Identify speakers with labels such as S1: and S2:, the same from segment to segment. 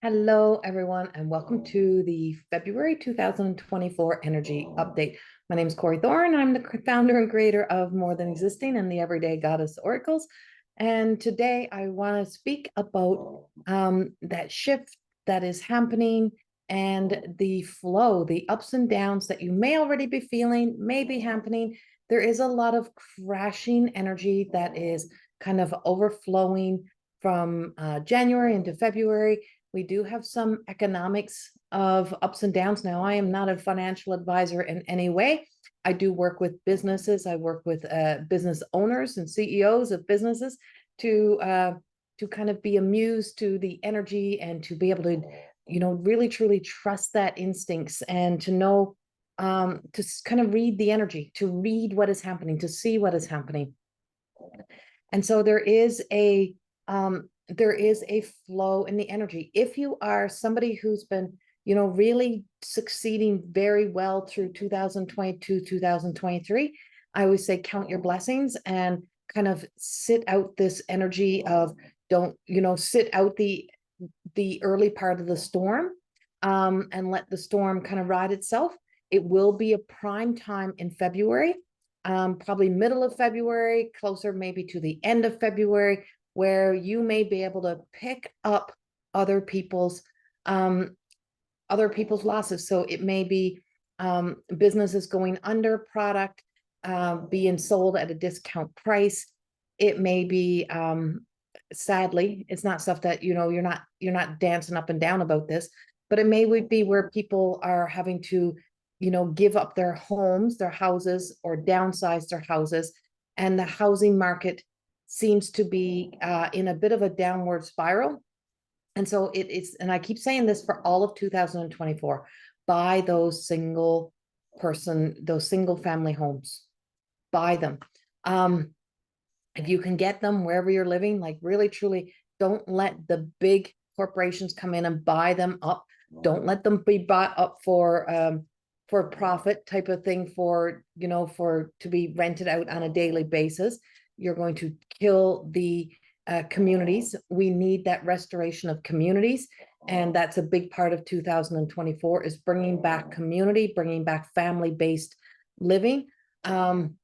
S1: Hello, everyone, and welcome to the February 2024 Energy Update. My name is Corrie Thorne. I'm the founder and creator of More Than Existing and the Everyday Goddess Oracles. And today I want to speak about that shift that is happening and the flow, the ups and downs that you may already be feeling, may be happening. There is a lot of crashing energy that is kind of overflowing from January into February. We do have some economics of ups and downs. Now, I am not a financial advisor in any way. I do work with businesses. I work with business owners and CEOs of businesses to kind of be amused to the energy and to be able to, really truly trust that instincts and to know, to kind of read the energy, to read what is happening, to see what is happening. And so there is a flow in the energy. If you are somebody who's been, really succeeding very well through 2022, 2023, I always say count your blessings and kind of sit out this energy of don't, sit out the early part of the storm, and let the storm kind of ride itself. It will be a prime time in February, probably middle of February, closer maybe to the end of February, where you may be able to pick up other people's losses. So it may be businesses going under, product being sold at a discount price. It may be sadly, it's not stuff that you're not dancing up and down about this, but it may be where people are having to give up their homes, their houses, or downsize their houses, and the housing market seems to be in a bit of a downward spiral. And so and I keep saying this for all of 2024, buy those single family homes, buy them. If you can get them wherever you're living, like really, truly, don't let the big corporations come in and buy them up. Don't let them be bought up for profit type of thing, to be rented out on a daily basis. You're going to kill the communities. We need that restoration of communities. And that's a big part of 2024 is bringing back community, bringing back family-based living. And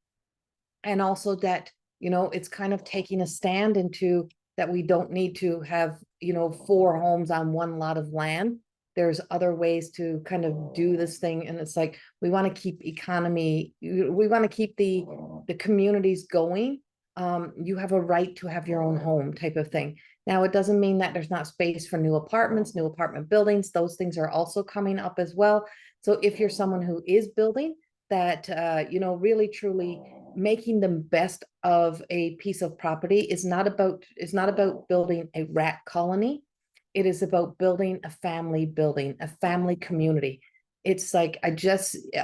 S1: also that, it's kind of taking a stand into that we don't need to have, 4 homes on one lot of land. There's other ways to kind of do this thing. And it's like, we want to keep we want to keep the communities going. You have a right to have your own home type of thing. Now, it doesn't mean that there's not space for new apartments, new apartment buildings. Those things are also coming up as well. So if you're someone who is building that, really truly making the best of a piece of property is not about building a rat colony. It is about building a family building, a family community. It's like,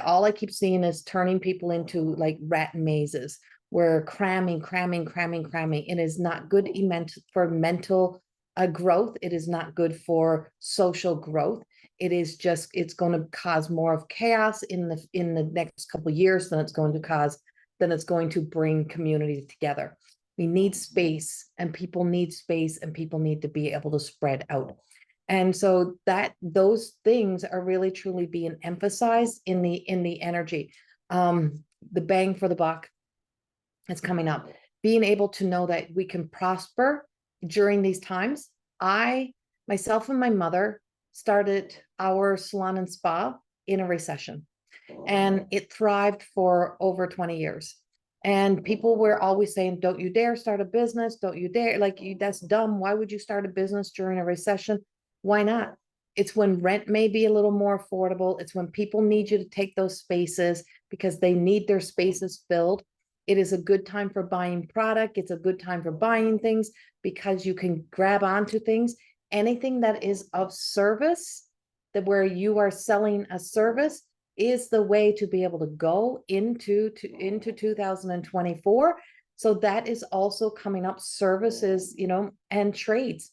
S1: all I keep seeing is turning people into like rat mazes. We're cramming. It is not good for mental growth. It is not good for social growth. It's going to cause more of chaos in the next couple of years than it's going to bring communities together. We need space, and people need space, and people need to be able to spread out. And so those things are really truly being emphasized in the energy. The bang for the buck is coming up. Being able to know that we can prosper during these times. Myself and my mother started our salon and spa in a recession, and it thrived for over 20 years. And people were always saying, don't you dare start a business. Don't you dare, that's dumb. Why would you start a business during a recession? Why not? It's when rent may be a little more affordable. It's when people need you to take those spaces because they need their spaces filled. It is a good time for buying product. It's a good time for buying things because you can grab onto things. Anything that is of service, that where you are selling a service, is the way to be able to go into 2024. So that is also coming up. Services, and trades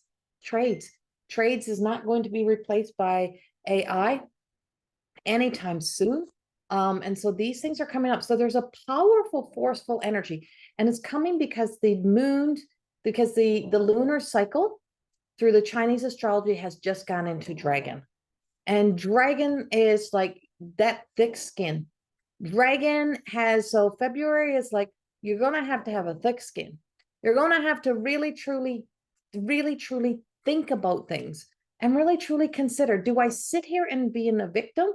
S1: is not going to be replaced by AI anytime soon. And so these things are coming up. So there's a powerful, forceful energy, and it's coming because the lunar cycle through the Chinese astrology has just gone into dragon. And dragon is like that thick skin. Dragon has, so February is like, you're going to have a thick skin. You're going to have to really, truly, really, truly think about things and really, truly consider, do I sit here and be a victim?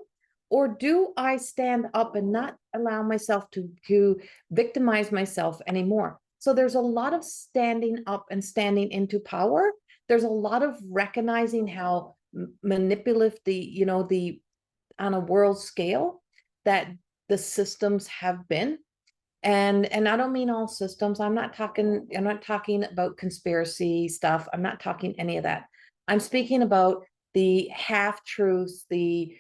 S1: Or do I stand up and not allow myself to victimize myself anymore? So there's a lot of standing up and standing into power. There's a lot of recognizing how manipulative the on a world scale that the systems have been. And I don't mean all systems. I'm not talking about conspiracy stuff. I'm not talking any of that. I'm speaking about the half truths, the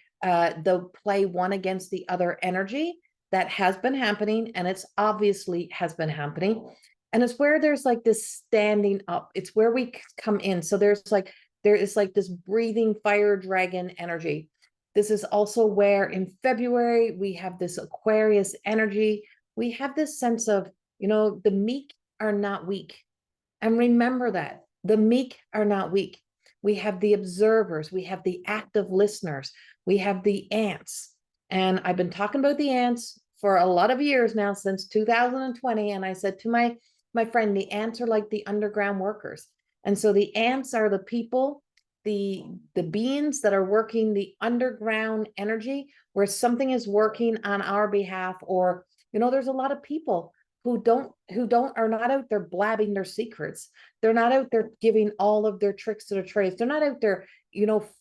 S1: play one against the other energy that has been happening, and it's obviously has been happening. And it's where there's like this standing up. It's where we come in. So there is like this breathing fire dragon energy. This is also where in February we have this Aquarius energy. We have this sense of, the meek are not weak. And remember that the meek are not weak. We have the observers, we have the active listeners, we have the ants. And I've been talking about the ants for a lot of years now, since 2020. And I said to my friend, the ants are like the underground workers. And so the ants are the people, the beings that are working the underground energy, where something is working on our behalf. Or there's a lot of people who are not out there blabbing their secrets. They're not out there giving all of their tricks to the trades. They're not out there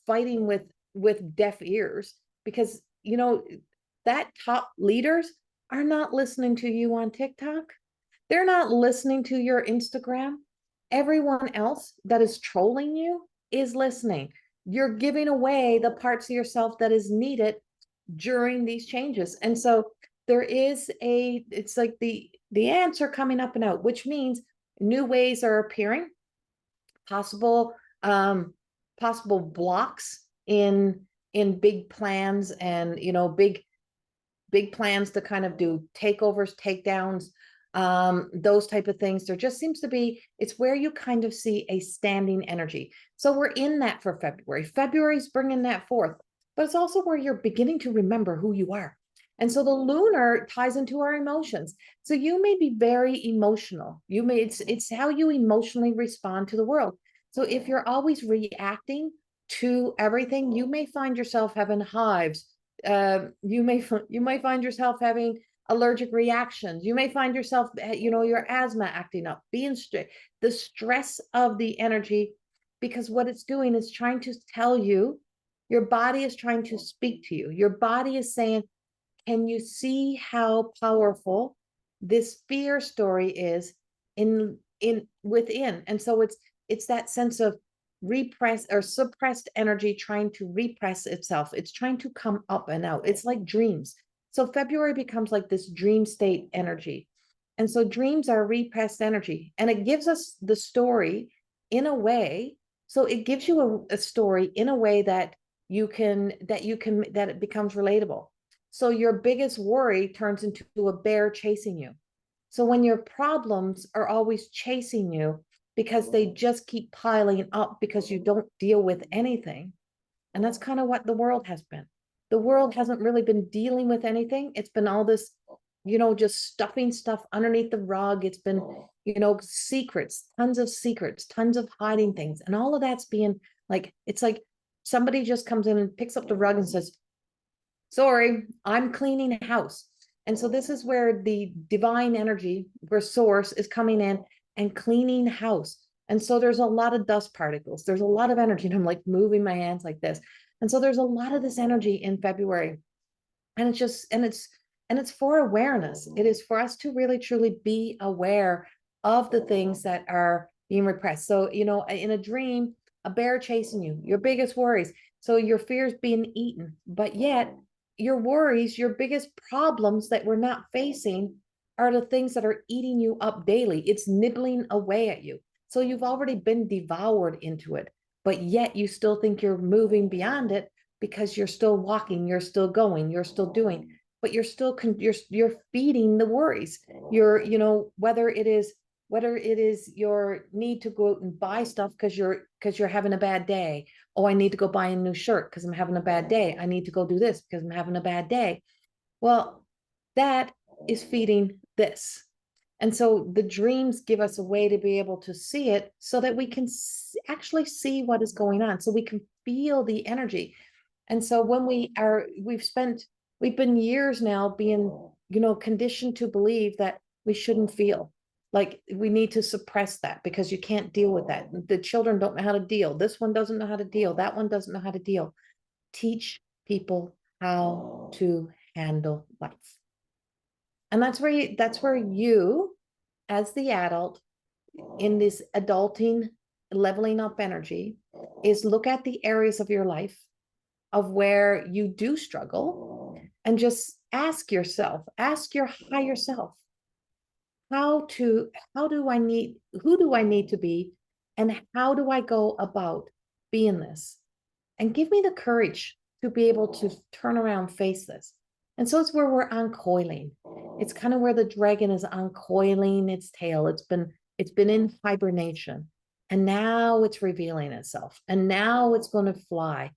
S1: fighting with deaf ears, because that top leaders are not listening to you on TikTok. They're not listening to your Instagram. Everyone else that is trolling you is listening. You're giving away the parts of yourself that is needed during these changes. And so it's like the ants are coming up and out, which means new ways are appearing, possible blocks in big plans, and big plans to kind of do takeovers, takedowns, those type of things. There just seems to be, it's where you kind of see a standing energy. So we're in that for February. February's bringing that forth, but it's also where you're beginning to remember who you are. And so the lunar ties into our emotions. So you may be very emotional. It's how you emotionally respond to the world. So if you're always reacting to everything, you may find yourself having hives. You might find yourself having allergic reactions. You may find yourself, your asthma acting up, the stress of the energy, because what it's doing is trying to tell you, your body is trying to speak to you. Your body is saying, can you see how powerful this fear story is within? And so it's that sense of repressed or suppressed energy trying to repress itself. It's trying to come up and out. It's like dreams. So February becomes like this dream state energy. And so dreams are repressed energy, and it gives us the story in a way. So it gives you a story in a way that it becomes relatable. So your biggest worry turns into a bear chasing you. So when your problems are always chasing you because they just keep piling up because you don't deal with anything. And that's kind of what the world has been. The world hasn't really been dealing with anything. It's been all this, just stuffing stuff underneath the rug. It's been, secrets, tons of hiding things. And all of that's being like, it's like somebody just comes in and picks up the rug and says, sorry, I'm cleaning a house. And so this is where the divine energy, where source is coming in and cleaning house. And so there's a lot of dust particles. There's a lot of energy. And I'm like moving my hands like this. And so there's a lot of this energy in February. And it's for awareness. It is for us to really, truly be aware of the things that are being repressed. So, in a dream, a bear chasing you, your biggest worries. So your fears being eaten, but yet your worries, your biggest problems that we're not facing are the things that are eating you up daily. It's nibbling away at you. So you've already been devoured into it, but yet you still think you're moving beyond it because you're still walking, you're still going, you're still doing, but you're still, you're feeding the worries. Whether it is whether it is your need to go out and buy stuff because you're having a bad day. Oh, I need to go buy a new shirt because I'm having a bad day. I need to go do this because I'm having a bad day. Well, that is feeding this. And so the dreams give us a way to be able to see it so that we can actually see what is going on, so we can feel the energy. And so when we've been years now being, conditioned to believe that we shouldn't feel. Like we need to suppress that because you can't deal with that. The children don't know how to deal. This one doesn't know how to deal. That one doesn't know how to deal. Teach people how to handle life. And that's where you, as the adult in this adulting, leveling up energy, is look at the areas of your life of where you do struggle and just ask yourself, ask your higher self, who do I need to be, and how do I go about being this? And give me the courage to be able to turn around, face this. And so it's where we're uncoiling. It's kind of where the dragon is uncoiling its tail. It's been in hibernation, and now it's revealing itself, and now it's going to fly.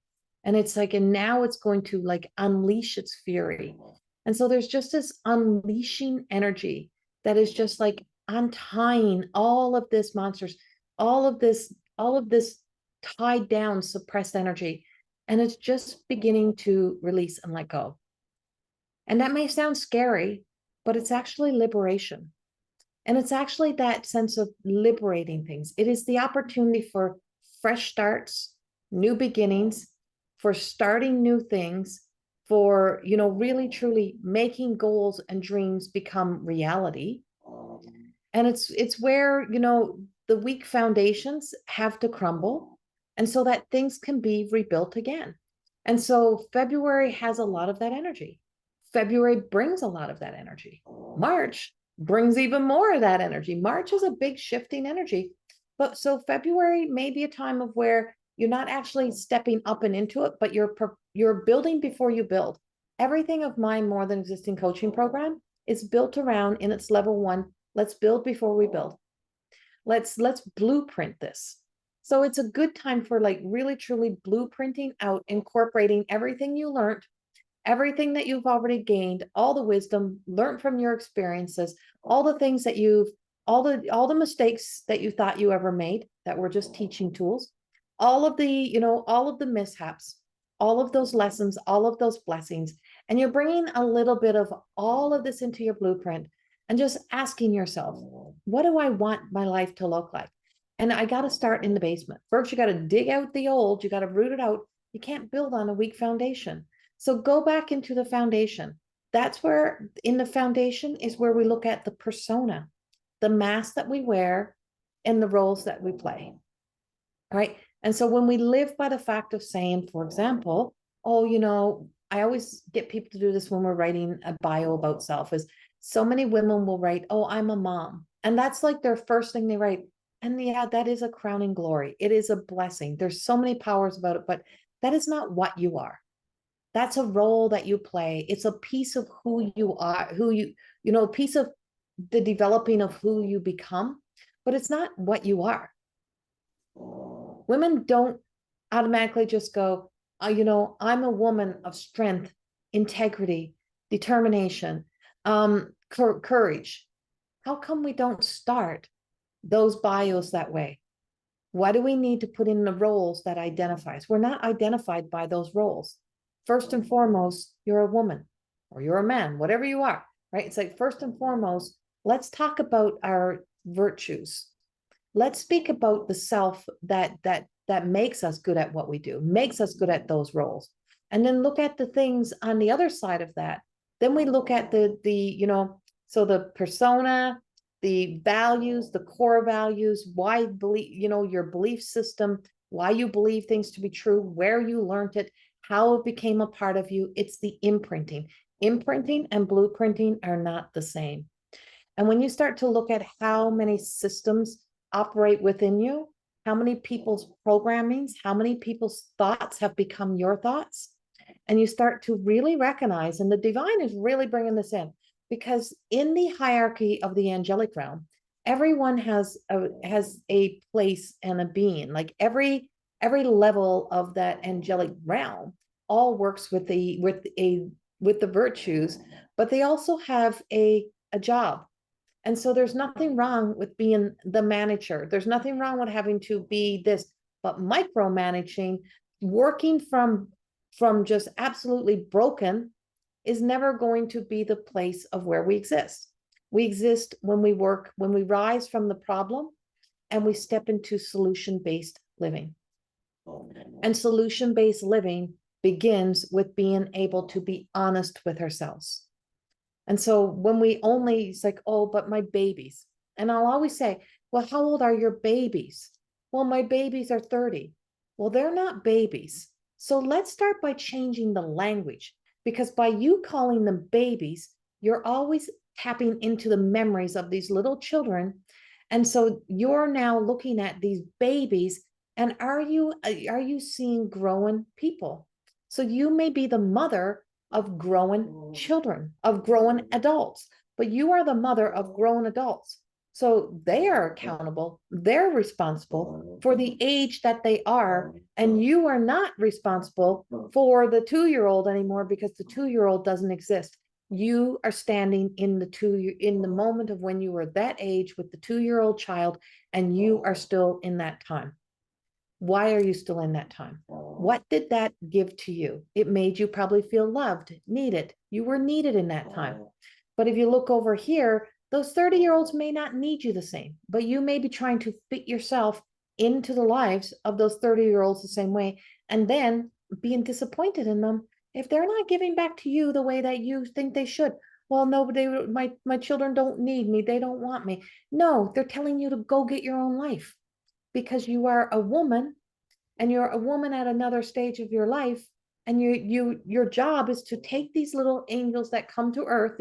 S1: And it's like, and now it's going to like unleash its fury. And so there's just this unleashing energy that is just like untying all of this monsters, all of this tied down, suppressed energy. And it's just beginning to release and let go. And that may sound scary, but it's actually liberation. And it's actually that sense of liberating things. It is the opportunity for fresh starts, new beginnings, for starting new things, for, really truly making goals and dreams become reality. And it's where, the weak foundations have to crumble, and so that things can be rebuilt again. And so February has a lot of that energy. February brings a lot of that energy. March brings even more of that energy. March is a big shifting energy. But so February may be a time of where you're not actually stepping up and into it, but you're building before you build. Everything of my More Than Existing coaching program is built around, in its level 1, let's build before we build. Let's blueprint this. So it's a good time for like really truly blueprinting out, incorporating everything you learned, everything that you've already gained, all the wisdom learned from your experiences, all the things that all the mistakes that you thought you ever made that were just teaching tools, all of the mishaps, all of those lessons, all of those blessings. And you're bringing a little bit of all of this into your blueprint and just asking yourself, what do I want my life to look like? And I got to start in the basement. First, you got to dig out the old, you got to root it out. You can't build on a weak foundation. So go back into the foundation. That's where, in the foundation, is where we look at the persona, the mask that we wear, and the roles that we play. All right. And so when we live by the fact of saying, for example, oh, I always get people to do this when we're writing a bio about self, is so many women will write, oh, I'm a mom. And that's like their first thing they write. And yeah, that is a crowning glory. It is a blessing. There's so many powers about it, but that is not what you are. That's a role that you play. It's a piece of who you are, a piece of the developing of who you become, but it's not what you are. Women don't automatically just go, I'm a woman of strength, integrity, determination, courage. How come we don't start those bios that way? Why do we need to put in the roles that identifies? We're not identified by those roles. First and foremost, you're a woman or you're a man, whatever you are, right? It's like, first and foremost, let's talk about our virtues. Let's speak about the self that makes us good at what we do, makes us good at those roles. And then look at the things on the other side of that. Then we look at so the persona, the values, the core values, why believe, your belief system, why you believe things to be true, where you learned it, how it became a part of you. It's the imprinting. Imprinting and blueprinting are not the same. And when you start to look at how many systems operate within you, how many people's programmings, how many people's thoughts have become your thoughts, and you start to really recognize, and the divine is really bringing this in, because in the hierarchy of the angelic realm, everyone has a place and a being. Like every level of that angelic realm all works with the virtues, but they also have a job. And so there's nothing wrong with being the manager. There's nothing wrong with having to be this, but micromanaging, working from just absolutely broken, is never going to be the place of where we exist. We exist when we work, when we rise from the problem and we step into solution-based living. And solution-based living begins with being able to be honest with ourselves. And so when we only, it's like, oh, but my babies. And I'll always say, well, how old are your babies? Well, my babies are 30. Well, they're not babies. So let's start by changing the language, because by you calling them babies, you're always tapping into the memories of these little children. And so you're now looking at these babies, and are you seeing growing people? So you may be the mother of growing children, of growing adults, but you are the mother of grown adults. So they are accountable, they're responsible for the age that they are, and you are not responsible for the 2-year-old anymore, because the 2-year-old doesn't exist. You are standing in the moment of when you were that age with the 2-year-old child, and you are still in that time. Why are you still in that time? What did that give to you? It made you probably feel loved, needed. You were needed in that time. But if you look over here, those 30-year-olds may not need you the same, but you may be trying to fit yourself into the lives of those 30-year-olds the same way, and then being disappointed in them if they're not giving back to you the way that you think they should. Well, no, my children don't need me. They don't want me. No, they're telling you to go get your own life, because you are a woman, and you're a woman at another stage of your life, and your job is to take these little angels that come to earth,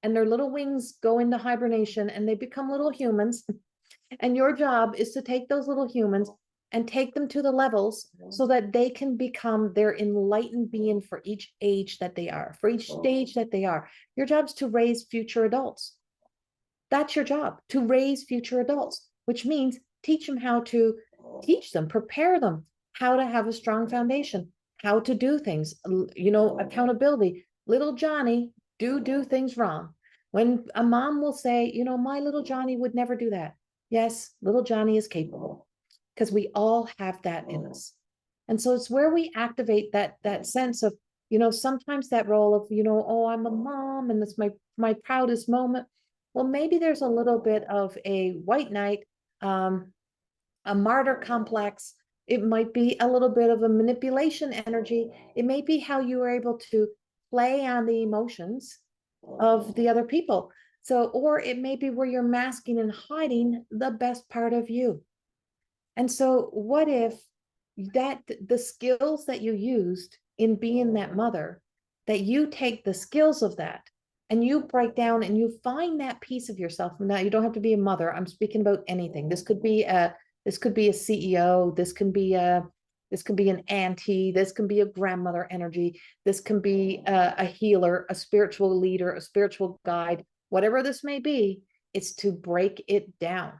S1: and their little wings go into hibernation and they become little humans. And your job is to take those little humans and take them to the levels so that they can become their enlightened being for each age that they are, for each stage that they are. Your job is to raise future adults. That's your job, to raise future adults, which means teach them, prepare them how to have a strong foundation, how to do things, accountability. Little Johnny do things wrong. When a mom will say, my little Johnny would never do that. Yes, little Johnny is capable, because we all have that in us. And so it's where we activate that sense of, sometimes that role of, oh, I'm a mom and it's my proudest moment. Well, maybe there's a little bit of a white knight, a martyr complex. It might be a little bit of a manipulation energy. It may be how you were able to play on the emotions of the other people. So, or it may be where you're masking and hiding the best part of you. And so what if the skills that you used in being that mother, that you take the skills of that and you break down and you find that piece of yourself. Now, you don't have to be a mother. I'm speaking about anything. This could be a CEO. This can be an auntie. This can be a grandmother energy. This can be a healer, a spiritual leader, a spiritual guide, whatever this may be. It's to break it down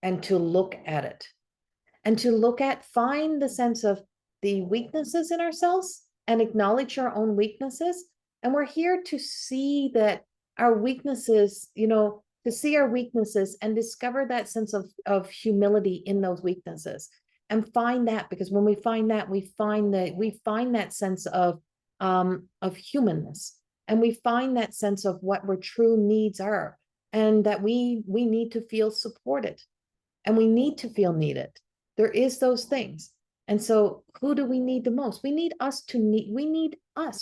S1: and to look at it, and to find the sense of the weaknesses in ourselves and acknowledge our own weaknesses. And we're here to see that our weaknesses, to see our weaknesses and discover that sense of humility in those weaknesses, and find that, because when we find that, we find that sense of humanness, and we find that sense of what our true needs are, and that we need to feel supported, and we need to feel needed. There is those things. And so who do we need the most? We need us.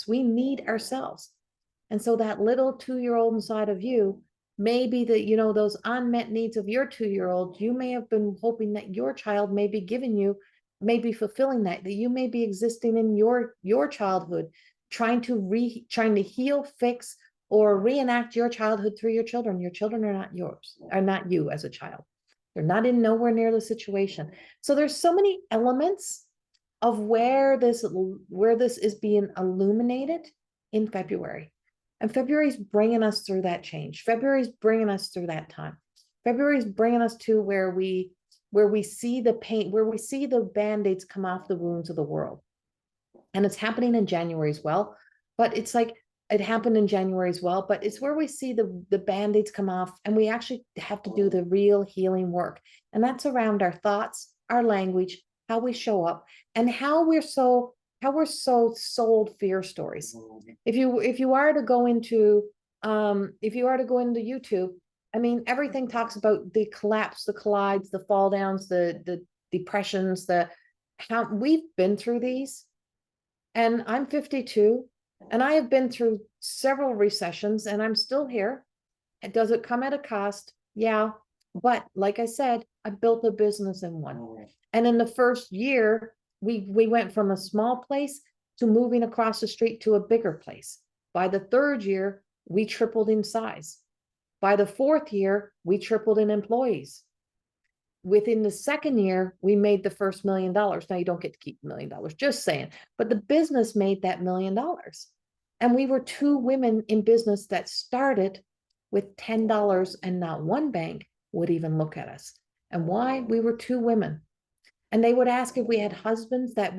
S1: We need ourselves. And so that little 2-year-old inside of you, maybe those unmet needs of your 2-year-old, you may have been hoping that your child may be giving you, may be fulfilling that you may be existing in your childhood, trying to heal, fix, or reenact your childhood through your children. Your children are not you as a child. They're not in nowhere near the situation. So there's so many elements of where this is being illuminated in February. And February is bringing us through that change. February is bringing us through that time. February is bringing us to where we see the pain, where we see the band-aids come off the wounds of the world. And it's happening in January as well. But it's like it happened in January as well, but it's where we see the band-aids come off, and we actually have to do the real healing work. And that's around our thoughts, our language, how we show up, and how we're so sold fear stories. If you are to go into YouTube, I mean, everything talks about the collapse, the collides, the fall downs, the depressions, the how we've been through these. And I'm 52, and I have been through several recessions, and I'm still here. Does it come at a cost? Yeah. But like I said, I built a business in one. And in the first year, we went from a small place to moving across the street to a bigger place. By the third year, we tripled in size. By the fourth year, we tripled in employees. Within the second year, we made the first $1 million. Now you don't get to keep $1 million, just saying, but the business made that $1 million. And we were two women in business that started with $10, and not one bank would even look at us. And why? We were two women. And they would ask if we had husbands that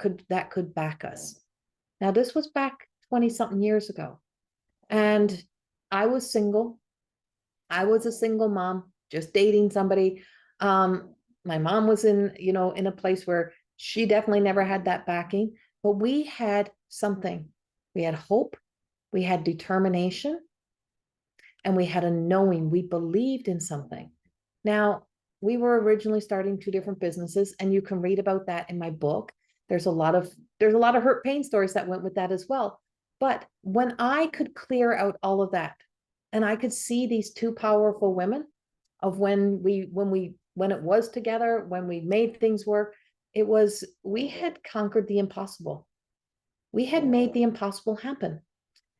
S1: could back us. Now this was back 20 something years ago. And I was single. I was a single mom, just dating somebody. My mom was in a place where she definitely never had that backing, but we had something. We had hope, we had determination, and we had a knowing. We believed in something. Now, we were originally starting two different businesses, and you can read about that in my book. There's a lot of hurt pain stories that went with that as well. But when I could clear out all of that, and I could see these two powerful women of when it was together, when we made things work, we had conquered the impossible. We had made the impossible happen.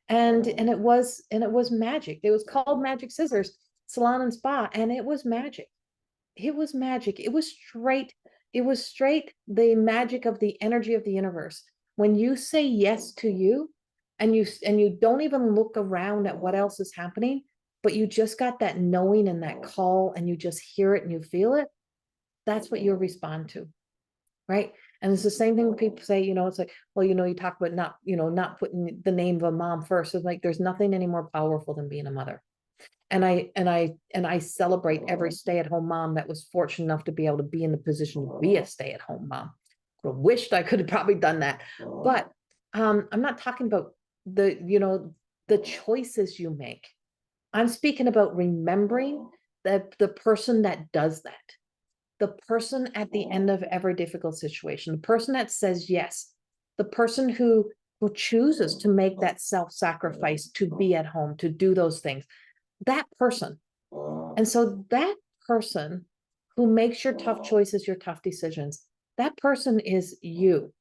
S1: And it was magic. It was called Magic Scissors Salon and Spa, and it was magic. It was magic. It was straight the magic of the energy of the universe. When you say yes to you, and you don't even look around at what else is happening, but you just got that knowing and that call, and you just hear it and you feel it, that's what you'll respond to, right? And it's the same thing when people say, it's like, well, you talk about not putting the name of a mom first. It's like, there's nothing any more powerful than being a mother. And I celebrate every stay-at-home mom that was fortunate enough to be able to be in the position to be a stay-at-home mom. I wished I could have probably done that, but I'm not talking about the choices you make. I'm speaking about remembering the person that does that, the person at the end of every difficult situation, the person that says yes, the person who chooses to make that self-sacrifice to be at home, to do those things, that person. And so that person who makes your tough choices, your tough decisions, that person is you.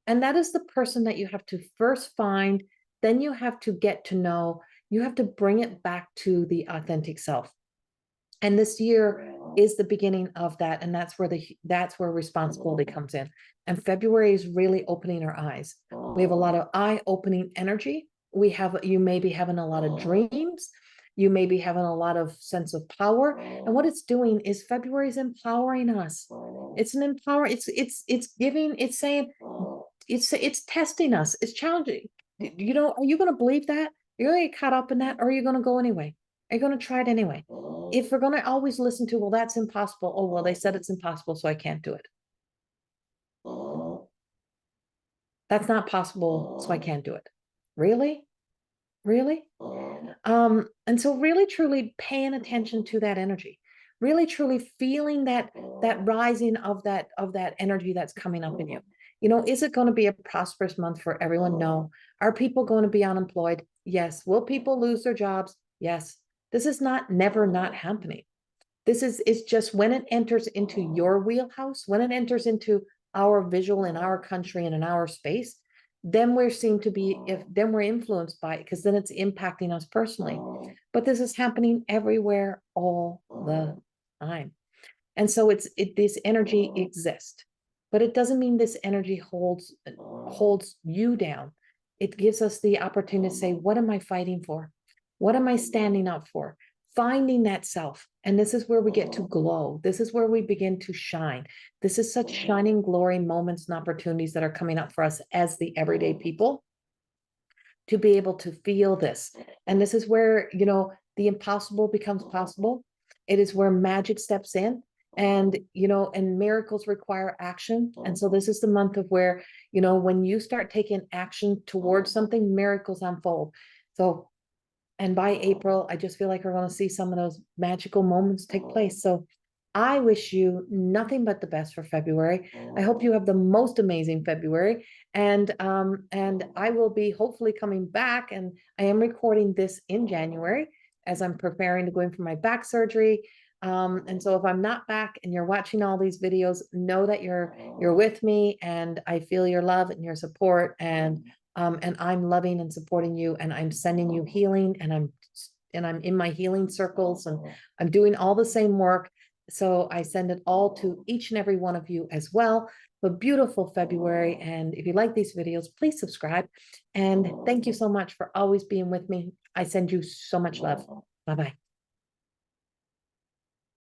S1: And that is the person that you have to first find, then you have to get to know, you have to bring it back to the authentic self. And this year is the beginning of that. And that's where responsibility comes in. And February is really opening our eyes. We have a lot of eye-opening energy. You may be having a lot of dreams. You may be having a lot of sense of power. And what it's doing is February is empowering us. It's it's testing us. It's challenging. Are you going to believe that? You're going to get caught up in that, or are you going to go anyway? Are you going to try it anyway? If we're going to always listen to, well, that's impossible. Oh, well, they said it's impossible, so I can't do it. That's not possible, so I can't do it. Really? Really? And so really, truly paying attention to that energy, really, truly feeling that rising of that energy that's coming up in you. Is it going to be a prosperous month for everyone? No. Are people going to be unemployed? Yes. Will people lose their jobs? Yes. This is never not happening. It's just when it enters into your wheelhouse, when it enters into our visual in our country and in our space, then we're influenced by it, because then it's impacting us personally. But this is happening everywhere all the time. And so this energy exists, but it doesn't mean this energy holds you down. It gives us the opportunity to say, what am I fighting for? What am I standing up for? finding that self. And this is where we get to glow. This is where we begin to shine. This is such shining glory moments and opportunities that are coming up for us as the everyday people to be able to feel this. And this is where, you know, the impossible becomes possible. It is where magic steps in. And, you know, and miracles require action. And so this is the month of where, you know, when you start taking action towards something, miracles unfold. So, and by April, I just feel like we're going to see some of those magical moments take place. So I wish you nothing but the best for February. I hope you have the most amazing February. And I will be hopefully coming back, and I am recording this in January as I'm preparing to go in for my back surgery. And so if I'm not back and you're watching all these videos, know that you're with me, and I feel your love and your support, and I'm loving and supporting you, and I'm sending you healing, and I'm in my healing circles, and I'm doing all the same work. So I send it all to each and every one of you as well. A beautiful February. And if you like these videos, please subscribe. And thank you so much for always being with me. I send you so much love. Bye-bye.